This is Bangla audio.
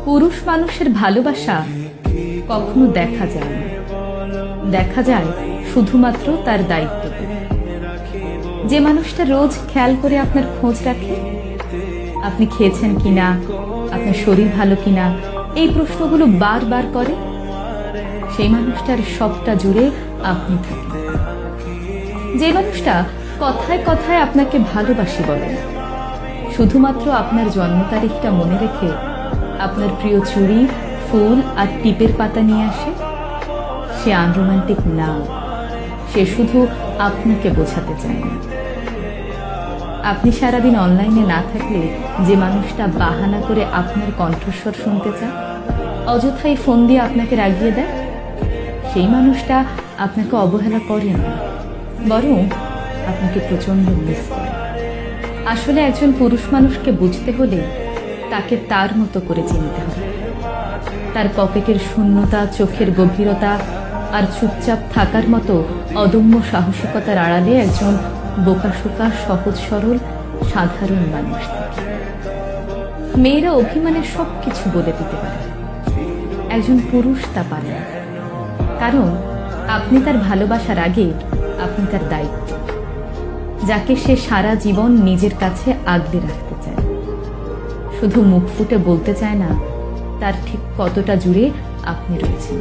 পুরুষ মানুষের ভালোবাসা কখনো দেখা যায় না, দেখা যায় শুধুমাত্র তার দায়িত্ব। যে মানুষটা রোজ খেয়াল করে আপনার খোঁজ রাখে, আপনি খেয়েছেন কিনা, আপনার শরীর ভালো কিনা, এই প্রশ্নগুলো বারবার করে, সেই মানুষটার সবটা জুড়ে আপনি থাকেন। যে মানুষটা কথায় কথায় আপনাকে ভালোবাসি বলে, শুধুমাত্র আপনার জন্ম তারিখটা মনে রেখে আপনার প্রিয় চুড়ি, ফুল আর টিপের পাতা নিয়ে আসে, সে আনরোমান্টিক না, সে শুধু আপনাকে বোঝাতে চায় না। আপনি সারাদিন অনলাইনে না থাকলে যে মানুষটা বাহানা করে আপনার কণ্ঠস্বর শুনতে চায়, অযথাই ফোন দিয়ে আপনাকে রাগিয়ে দেয়, সেই মানুষটা আপনাকে অবহেলা করে না, বরং আপনাকে প্রচন্ড মিস করে। আসলে একজন পুরুষ মানুষকে বুঝতে হলে তাকে তার মতো করে চিনতে হবে। তার পকেটের শূন্যতা, চোখের গভীরতা আর চুপচাপ থাকার মতো অদম্য সাহসিকতার আড়ালে একজন বোকাশোকা, সহজ সরল, সাধারণ মানুষ থাকে। মেয়েরা অভিমানে সবকিছু বলে দিতে পারে, একজন পুরুষ তা পারে না, কারণ আপনি তার ভালোবাসার আগে আপনি তার দায়িত্ব, যাকে সে সারা জীবন নিজের কাছে আগলে রাখতে চায়। শুধু মুখ ফুটে বলতে চায় না তার ঠিক কতটা জুড়ে আপনি রয়েছেন।